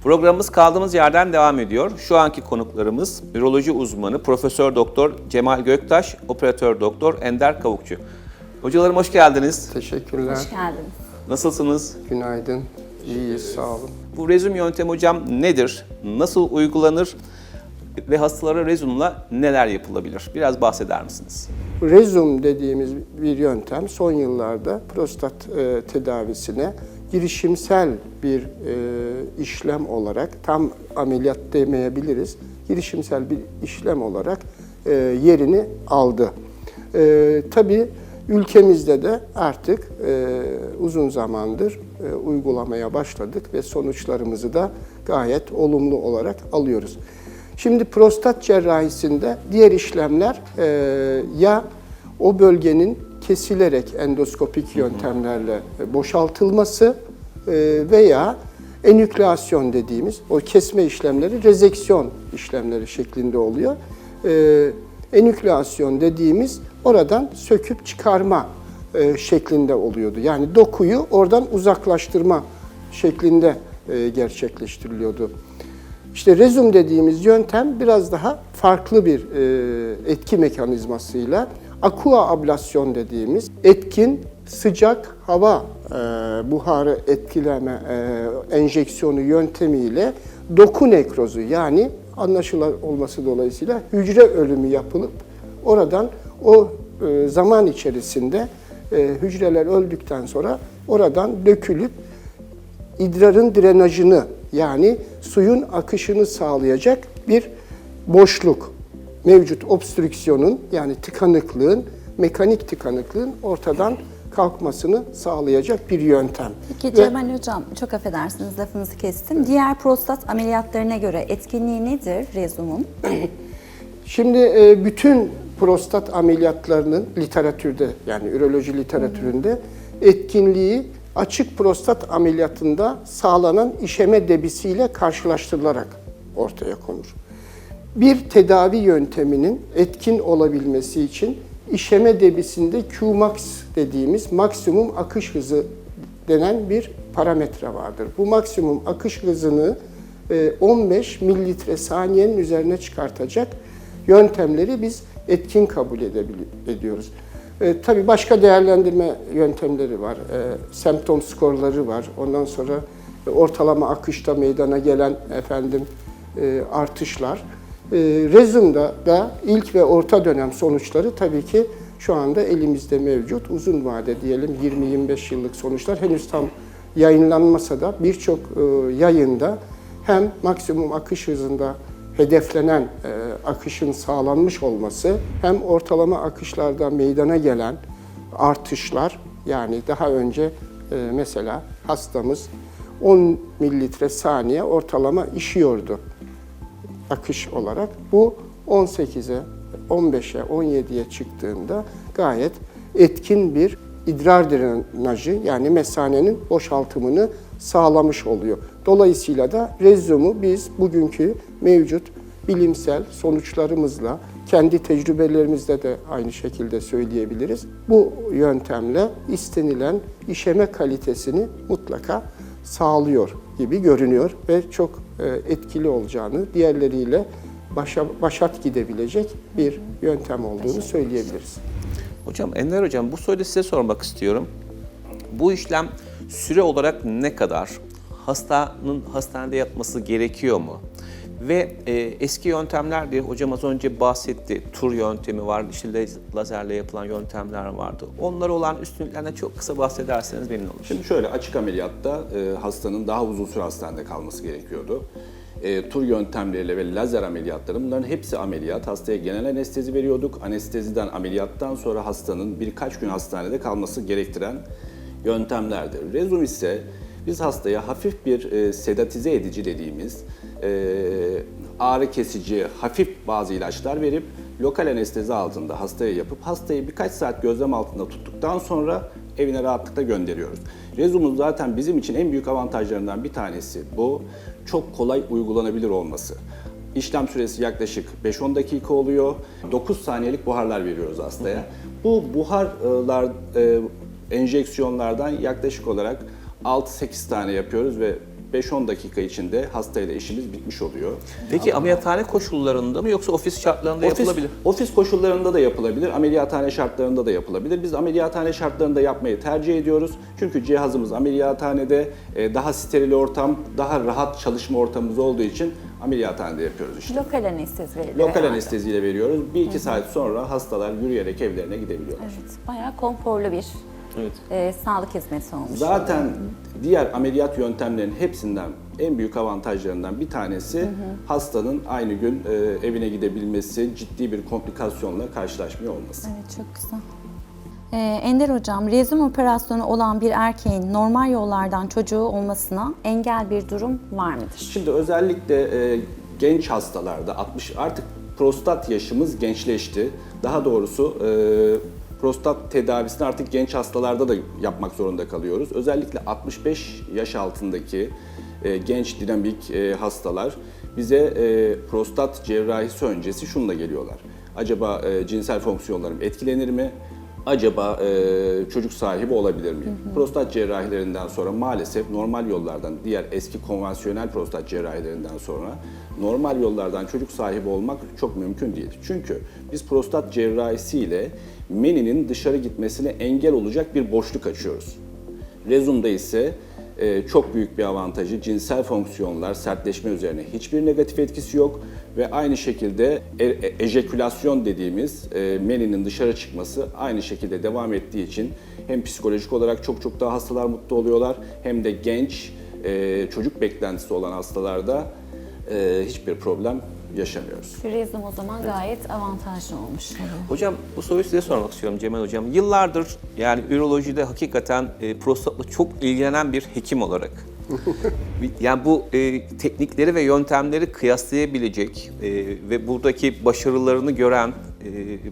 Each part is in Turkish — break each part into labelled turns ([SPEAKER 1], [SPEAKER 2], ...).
[SPEAKER 1] Programımız kaldığımız yerden devam ediyor. Şu anki konuklarımız üroloji uzmanı Profesör Doktor Cemal Göktaş, Operatör Doktor Ender Kavukçu. Hocalarım hoş geldiniz.
[SPEAKER 2] Teşekkürler.
[SPEAKER 3] Hoş geldiniz.
[SPEAKER 1] Nasılsınız?
[SPEAKER 2] Günaydın. İyiyiz, sağ olun.
[SPEAKER 1] Bu rezum yöntemi hocam nedir? Nasıl uygulanır? Ve hastalara rezumla neler yapılabilir? Biraz bahseder misiniz?
[SPEAKER 2] Rezum dediğimiz bir yöntem son yıllarda prostat tedavisine girişimsel bir işlem olarak, tam ameliyat demeyebiliriz, girişimsel bir işlem olarak yerini aldı. Tabii ülkemizde de artık uzun zamandır uygulamaya başladık ve sonuçlarımızı da gayet olumlu olarak alıyoruz. Şimdi prostat cerrahisinde diğer işlemler ya o bölgenin kesilerek endoskopik yöntemlerle boşaltılması veya enükleasyon dediğimiz o kesme işlemleri rezeksiyon işlemleri şeklinde oluyor. Enükleasyon dediğimiz oradan söküp çıkarma şeklinde oluyordu. Yani dokuyu oradan uzaklaştırma şeklinde gerçekleştiriliyordu. İşte rezum dediğimiz yöntem biraz daha farklı bir etki mekanizmasıyla aqua ablasyon dediğimiz etkin sıcak hava buharı etkileme enjeksiyonu yöntemiyle doku nekrozu, yani anlaşılır olması dolayısıyla hücre ölümü yapılıp oradan o zaman içerisinde hücreler öldükten sonra oradan dökülüp idrarın drenajını, yani suyun akışını sağlayacak bir boşluk, mevcut obstrüksiyonun, yani tıkanıklığın, mekanik tıkanıklığın ortadan kalkmasını sağlayacak bir yöntem.
[SPEAKER 3] Peki Cemal Hocam, çok affedersiniz lafınızı kestim. Diğer prostat ameliyatlarına göre etkinliği nedir rezumun?
[SPEAKER 2] Şimdi bütün prostat ameliyatlarının literatürde, yani üroloji literatüründe etkinliği açık prostat ameliyatında sağlanan işeme debisiyle karşılaştırılarak ortaya konur. Bir tedavi yönteminin etkin olabilmesi için işeme debisinde Qmax dediğimiz maksimum akış hızı denen bir parametre vardır. Bu maksimum akış hızını 15 mililitre saniyenin üzerine çıkartacak yöntemleri biz etkin kabul ediyoruz. Tabii başka değerlendirme yöntemleri var. Semptom skorları var. Ondan sonra ortalama akışta meydana gelen artışlar. Rezumda da ilk ve orta dönem sonuçları tabii ki şu anda elimizde mevcut. Uzun vade diyelim 20-25 yıllık sonuçlar henüz tam yayınlanmasa da birçok yayında hem maksimum akış hızında hedeflenen akışın sağlanmış olması, hem ortalama akışlarda meydana gelen artışlar, yani daha önce mesela hastamız 10 mililitre saniye ortalama işiyordu akış olarak. Bu 18'e, 15'e, 17'ye çıktığında gayet etkin bir idrar drenajı, yani mesanenin boşaltımını sağlamış oluyor. Dolayısıyla da rezumu biz bugünkü mevcut bilimsel sonuçlarımızla, kendi tecrübelerimizde de aynı şekilde söyleyebiliriz. Bu yöntemle istenilen işeme kalitesini mutlaka sağlıyor gibi görünüyor ve çok etkili olacağını, diğerleriyle başat gidebilecek bir yöntem olduğunu söyleyebiliriz.
[SPEAKER 1] Hocam, Ender Hocam, bu soruyu size sormak istiyorum. Bu işlem süre olarak ne kadar? Hastanın hastanede yatması gerekiyor mu? Ve eski yöntemler diye hocam az önce bahsetti. Tur yöntemi var, işte lazerle yapılan yöntemler vardı. Onlara olan üstünlüklerine çok kısa bahsederseniz memnun olurum.
[SPEAKER 4] Şimdi şöyle, açık ameliyatta hastanın daha uzun süre hastanede kalması gerekiyordu. Tur yöntemleriyle ve lazer ameliyatları, bunların hepsi ameliyat. Hastaya genel anestezi veriyorduk. Anesteziden, ameliyattan sonra hastanın birkaç gün hastanede kalması gerektiren yöntemlerdir. Rezum ise biz hastaya hafif bir sedatize edici dediğimiz ağrı kesici, hafif bazı ilaçlar verip lokal anestezi altında hastaya yapıp hastayı birkaç saat gözlem altında tuttuktan sonra evine rahatlıkla gönderiyoruz. Rezumun zaten bizim için en büyük avantajlarından bir tanesi bu. Çok kolay uygulanabilir olması. İşlem süresi yaklaşık 5-10 dakika oluyor. 9 saniyelik buharlar veriyoruz hastaya. Bu buharlar enjeksiyonlardan yaklaşık olarak 6-8 tane yapıyoruz ve 5-10 dakika içinde hastayla işimiz bitmiş oluyor.
[SPEAKER 1] Peki ameliyathane koşullarında mı yoksa ofis şartlarında yapılabilir?
[SPEAKER 4] Ofis koşullarında da yapılabilir, ameliyathane şartlarında da yapılabilir. Biz ameliyathane şartlarında yapmayı tercih ediyoruz. Çünkü cihazımız ameliyathanede daha steril ortam, daha rahat çalışma ortamımız olduğu için ameliyathanede yapıyoruz işte.
[SPEAKER 3] Lokal anestezi veriliyor.
[SPEAKER 4] Lokal
[SPEAKER 3] herhalde.
[SPEAKER 4] anesteziyle veriyoruz. 1-2 saat sonra hastalar yürüyerek evlerine gidebiliyorlar.
[SPEAKER 3] Evet, bayağı konforlu bir sağlık hizmeti olmuş.
[SPEAKER 4] Zaten diğer ameliyat yöntemlerinin hepsinden en büyük avantajlarından bir tanesi hastanın aynı gün evine gidebilmesi, ciddi bir komplikasyonla karşılaşmıyor olması.
[SPEAKER 3] Evet, çok güzel. Ender Hocam, rezum operasyonu olan bir erkeğin normal yollardan çocuğu olmasına engel bir durum var mıdır?
[SPEAKER 4] Şimdi özellikle genç hastalarda artık prostat yaşımız gençleşti. Daha doğrusu prostat tedavisini artık genç hastalarda da yapmak zorunda kalıyoruz. Özellikle 65 yaş altındaki genç dinamik hastalar bize prostat cerrahisi öncesi şununla geliyorlar. Acaba cinsel fonksiyonlarım etkilenir mi? Acaba çocuk sahibi olabilir miyim? Prostat cerrahilerinden sonra maalesef normal yollardan, diğer eski konvansiyonel prostat cerrahilerinden sonra normal yollardan çocuk sahibi olmak çok mümkün değil. Çünkü biz prostat cerrahisiyle meninin dışarı gitmesine engel olacak bir boşluk açıyoruz. Rezumda ise çok büyük bir avantajı cinsel fonksiyonlar, sertleşme üzerine hiçbir negatif etkisi yok ve aynı şekilde ejekülasyon dediğimiz meninin dışarı çıkması aynı şekilde devam ettiği için hem psikolojik olarak çok daha hastalar mutlu oluyorlar hem de genç çocuk beklentisi olan hastalarda hiçbir problem yaşamıyoruz.
[SPEAKER 3] Rezum o zaman gayet avantajlı olmuş.
[SPEAKER 1] Hocam bu soruyu size sormak istiyorum Cemal Hocam. Yıllardır yani ürolojide hakikaten prostatla çok ilgilenen bir hekim olarak yani bu teknikleri ve yöntemleri kıyaslayabilecek ve buradaki başarılarını gören,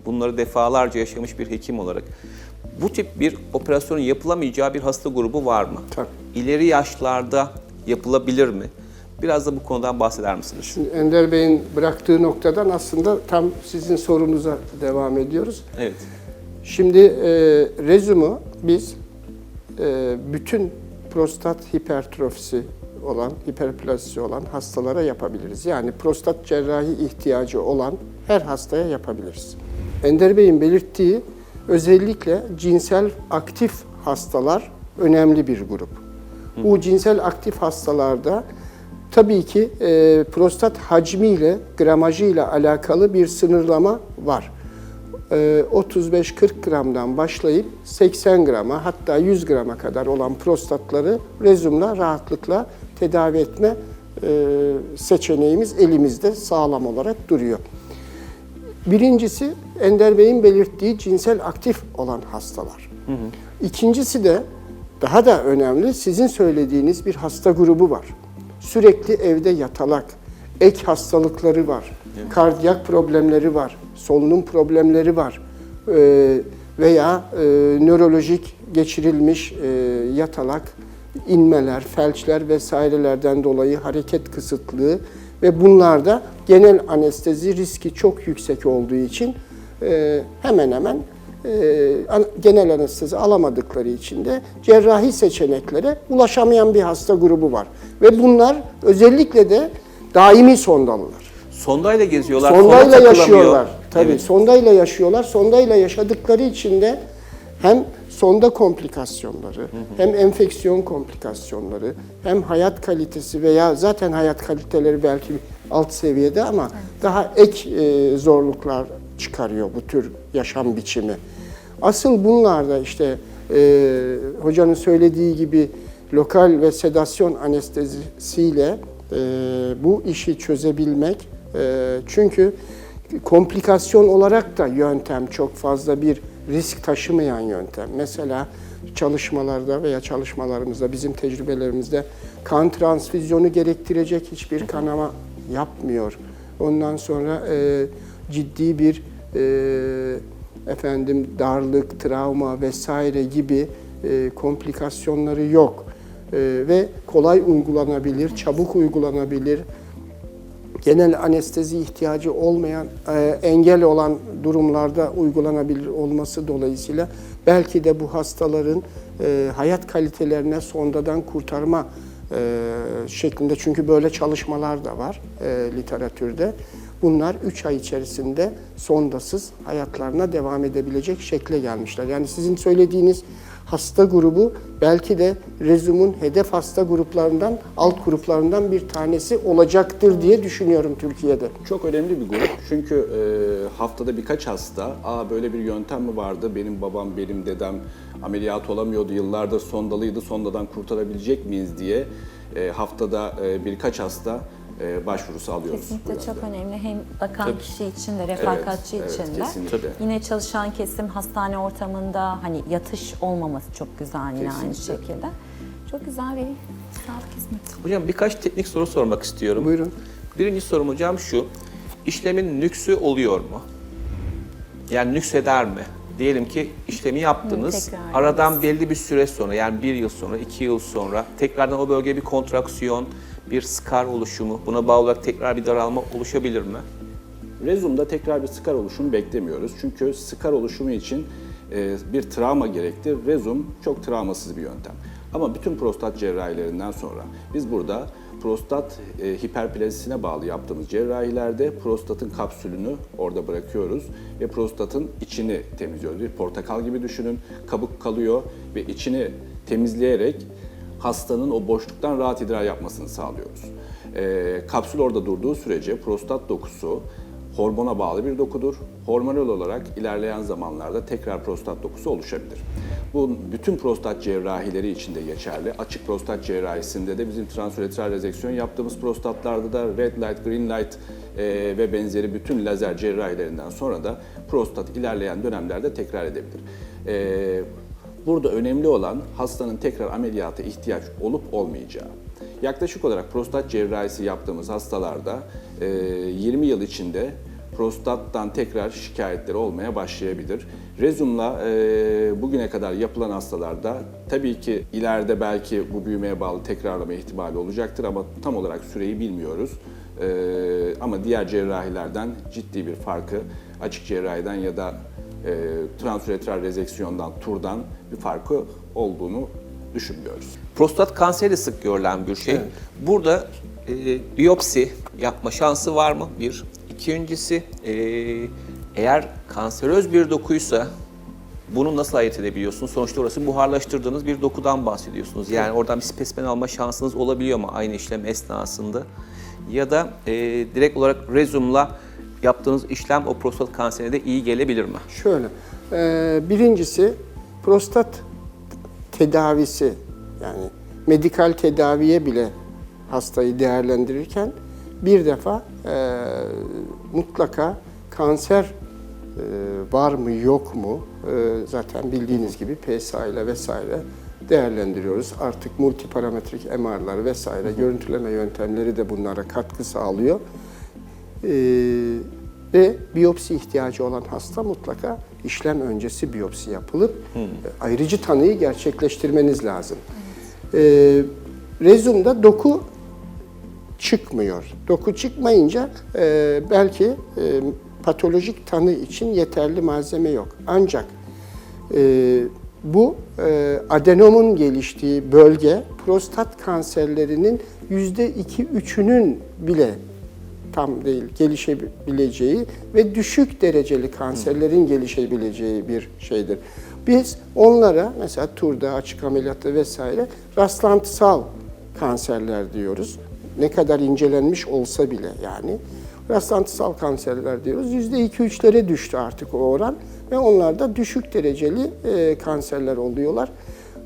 [SPEAKER 1] bunları defalarca yaşamış bir hekim olarak bu tip bir operasyonun yapılamayacağı bir hasta grubu var mı?
[SPEAKER 2] Tabii.
[SPEAKER 1] İleri yaşlarda yapılabilir mi? Biraz da bu konudan bahseder misiniz?
[SPEAKER 2] Şimdi Ender Bey'in bıraktığı noktadan aslında tam sizin sorunuza devam ediyoruz.
[SPEAKER 1] Evet.
[SPEAKER 2] Şimdi rezumu biz bütün prostat hipertrofisi olan, hiperplasisi olan hastalara yapabiliriz. Yani prostat cerrahi ihtiyacı olan her hastaya yapabiliriz. Ender Bey'in belirttiği özellikle cinsel aktif hastalar önemli bir grup. Bu cinsel aktif hastalarda tabii ki prostat hacmiyle, gramajıyla alakalı bir sınırlama var. 35-40 gramdan başlayıp 80 grama hatta 100 grama kadar olan prostatları rezumla rahatlıkla tedavi etme seçeneğimiz elimizde sağlam olarak duruyor. Birincisi Ender Bey'in belirttiği cinsel aktif olan hastalar. İkincisi de daha da önemli sizin söylediğiniz bir hasta grubu var. Sürekli evde yatalak, ek hastalıkları var, kardiyak problemleri var, solunum problemleri var veya nörolojik geçirilmiş yatalak, inmeler, felçler vesairelerden dolayı hareket kısıtlığı ve bunlarda genel anestezi riski çok yüksek olduğu için hemen hemen genel anestezi alamadıkları için de cerrahi seçeneklere ulaşamayan bir hasta grubu var. Ve bunlar özellikle de daimi sondalılar.
[SPEAKER 1] Sondayla geziyorlar,
[SPEAKER 2] Sondayla
[SPEAKER 1] sonda
[SPEAKER 2] yaşıyorlar. Tabii
[SPEAKER 1] Evet.
[SPEAKER 2] sondayla yaşıyorlar. Sondayla yaşadıkları için de hem sonda komplikasyonları, hem enfeksiyon komplikasyonları, hem hayat kalitesi veya zaten hayat kaliteleri belki alt seviyede ama daha ek zorluklar çıkarıyor bu tür yaşam biçimi. Asıl bunlarda işte hocanın söylediği gibi lokal ve sedasyon anestezisiyle bu işi çözebilmek çünkü komplikasyon olarak da yöntem çok fazla bir risk taşımayan yöntem. Mesela çalışmalarda veya çalışmalarımızda, bizim tecrübelerimizde kan transfüzyonu gerektirecek hiçbir kanama yapmıyor. Ondan sonra ciddi bir darlık, travma vesaire gibi komplikasyonları yok. Ve kolay uygulanabilir, çabuk uygulanabilir. Genel anestezi ihtiyacı olmayan, engel olan durumlarda uygulanabilir olması dolayısıyla belki de bu hastaların hayat kalitelerine sondadan kurtarma şeklinde, çünkü böyle çalışmalar da var literatürde. Bunlar 3 ay içerisinde sondasız hayatlarına devam edebilecek şekle gelmişler. Yani sizin söylediğiniz hasta grubu belki de Rezum'un hedef hasta gruplarından, alt gruplarından bir tanesi olacaktır diye düşünüyorum Türkiye'de.
[SPEAKER 4] Çok önemli bir grup çünkü haftada birkaç hasta, böyle bir yöntem mi vardı, benim babam, benim dedem ameliyat olamıyordu, yıllardır sondalıydı, sondadan kurtarabilecek miyiz diye haftada birkaç hasta başvurusu alıyoruz.
[SPEAKER 3] Kesinlikle çok önemli. Hem bakan kişi için de, refakatçi
[SPEAKER 4] Evet,
[SPEAKER 3] için de.
[SPEAKER 4] kesinlikle.
[SPEAKER 3] Yine çalışan kesim hastane ortamında hani yatış olmaması çok güzel yine aynı şekilde. Çok güzel bir sağlık hizmeti.
[SPEAKER 1] Hocam birkaç teknik soru sormak istiyorum.
[SPEAKER 2] Buyurun.
[SPEAKER 1] Birinci sorum hocam şu, işlemin nüksü oluyor mu? Yani nükseder mi? Diyelim ki işlemi yaptınız,
[SPEAKER 3] tekrar
[SPEAKER 1] aradan belli bir süre sonra, yani 1 yıl sonra, 2 yıl sonra tekrardan o bölgeye bir kontraksiyon, bir skar oluşumu, buna bağlı olarak tekrar bir daralma oluşabilir mi?
[SPEAKER 4] Rezum'da tekrar bir skar oluşumu beklemiyoruz. Çünkü skar oluşumu için bir travma gerektir. Rezum çok travmasız bir yöntem. Ama bütün prostat cerrahilerinden sonra biz burada prostat hiperplazisine bağlı yaptığımız cerrahilerde prostatın kapsülünü orada bırakıyoruz ve prostatın içini temizliyoruz. Bir portakal gibi düşünün, kabuk kalıyor ve içini temizleyerek hastanın o boşluktan rahat idrar yapmasını sağlıyoruz. Kapsül orada durduğu sürece prostat dokusu hormona bağlı bir dokudur. Hormonal olarak ilerleyen zamanlarda tekrar prostat dokusu oluşabilir. Bu bütün prostat cerrahileri için de geçerli. Açık prostat cerrahisinde de bizim transuretral rezeksiyon yaptığımız prostatlarda da red light, green light ve benzeri bütün lazer cerrahilerinden sonra da prostat ilerleyen dönemlerde tekrar edebilir. Burada önemli olan hastanın tekrar ameliyata ihtiyaç olup olmayacağı. Yaklaşık olarak prostat cerrahisi yaptığımız hastalarda 20 yıl içinde prostattan tekrar şikayetleri olmaya başlayabilir. Rezum'la bugüne kadar yapılan hastalarda tabii ki ileride belki bu büyümeye bağlı tekrarlama ihtimali olacaktır ama tam olarak süreyi bilmiyoruz. Ama diğer cerrahilerden ciddi bir farkı, açık cerrahiden ya da transuretral rezeksiyondan, TUR'dan bir farkı olduğunu düşünmüyoruz.
[SPEAKER 1] Prostat kanseri sık görülen bir şey.
[SPEAKER 2] Evet.
[SPEAKER 1] Burada biyopsi yapma şansı var mı? Bir. İkincisi, eğer kanseröz bir dokuysa bunu nasıl ayırt edebiliyorsunuz? Sonuçta orası buharlaştırdığınız bir dokudan bahsediyorsunuz. Yani oradan bir spesimen alma şansınız olabiliyor mu aynı işlem esnasında? Ya da direkt olarak Rezum'la yaptığınız işlem o prostat kanserine de iyi gelebilir mi?
[SPEAKER 2] Şöyle, birincisi prostat tedavisi, yani medikal tedaviye bile hastayı değerlendirirken bir defa mutlaka kanser var mı yok mu zaten bildiğiniz gibi PSA ile vesaire değerlendiriyoruz. Artık multiparametrik MR'lar vesaire görüntüleme yöntemleri de bunlara katkı sağlıyor. Ve biyopsi ihtiyacı olan hasta mutlaka işlem öncesi biyopsi yapılıp ayrıcı tanıyı gerçekleştirmeniz lazım. Rezum'da doku çıkmıyor. Doku çıkmayınca belki patolojik tanı için yeterli malzeme yok. Ancak bu adenomun geliştiği bölge prostat kanserlerinin %2-3'ünün bile tam değil gelişebileceği ve düşük dereceli kanserlerin gelişebileceği bir şeydir. Biz onlara mesela TUR'da, açık ameliyatta vesaire rastlantısal kanserler diyoruz. Ne kadar incelenmiş olsa bile yani. Rastlantısal kanserler diyoruz. %2-3'lere düştü artık o oran ve onlar da düşük dereceli kanserler oluyorlar.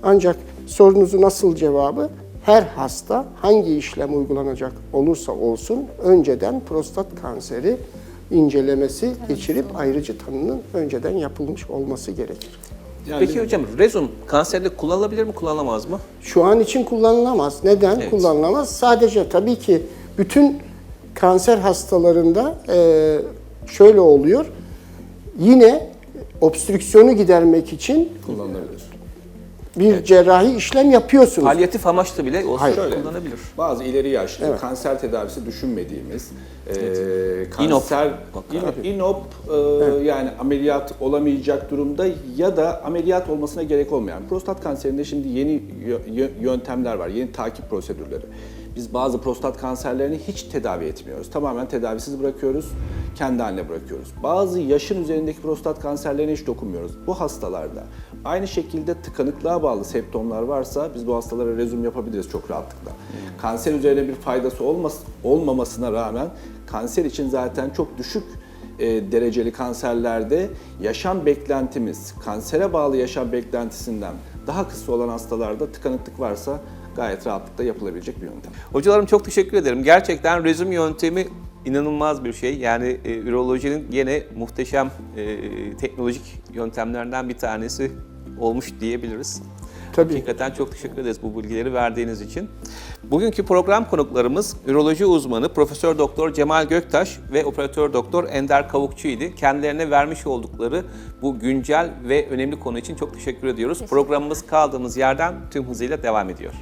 [SPEAKER 2] Ancak sorunuzu nasıl cevabı? Her hasta hangi işlem uygulanacak olursa olsun önceden prostat kanseri incelemesi geçirip ayrıcı tanının önceden yapılmış olması gerekir.
[SPEAKER 4] Yani
[SPEAKER 1] Peki hocam, Rezum kanserde kullanılabilir mi, kullanılamaz mı?
[SPEAKER 2] Şu an için kullanılamaz. Neden
[SPEAKER 1] Evet.
[SPEAKER 2] kullanılamaz? Sadece tabii ki bütün kanser hastalarında şöyle oluyor. Yine obstrüksiyonu gidermek için
[SPEAKER 4] kullanılabilir.
[SPEAKER 2] bir cerrahi işlem yapıyorsunuz.
[SPEAKER 1] Palyatif amaçlı bile olsa
[SPEAKER 2] Hayır.
[SPEAKER 1] kullanabilir.
[SPEAKER 4] Bazı ileri yaşlı kanser tedavisi düşünmediğimiz
[SPEAKER 1] İnop.
[SPEAKER 4] kanser İNOP yani ameliyat olamayacak durumda ya da ameliyat olmasına gerek olmayan prostat kanserinde şimdi yeni yöntemler var, yeni takip prosedürleri. Biz bazı prostat kanserlerini hiç tedavi etmiyoruz. Tamamen tedavisiz bırakıyoruz, kendi haline bırakıyoruz. Bazı yaşın üzerindeki prostat kanserlerine hiç dokunmuyoruz. Bu hastalarda aynı şekilde tıkanıklığa bağlı septomlar varsa biz bu hastalara rezum yapabiliriz çok rahatlıkla. Kanser üzerine bir faydası olmamasına rağmen kanser için zaten çok düşük dereceli kanserlerde yaşam beklentimiz, kansere bağlı yaşam beklentisinden daha kısa olan hastalarda tıkanıklık varsa gayet rahatlıkla yapılabilecek bir yöntem.
[SPEAKER 1] Hocalarım çok teşekkür ederim. Gerçekten rezüm yöntemi inanılmaz bir şey. Yani ürolojinin yine muhteşem teknolojik yöntemlerinden bir tanesi olmuş diyebiliriz.
[SPEAKER 2] Tabii.
[SPEAKER 1] Hakikaten çok teşekkür ederiz bu bilgileri verdiğiniz için. Bugünkü program konuklarımız üroloji uzmanı Profesör Doktor Cemal Göktaş ve Operatör Doktor Ender Kavukçu idi. Kendilerine vermiş oldukları bu güncel ve önemli konu için çok teşekkür ediyoruz. Programımız kaldığımız yerden tüm hızıyla devam ediyor.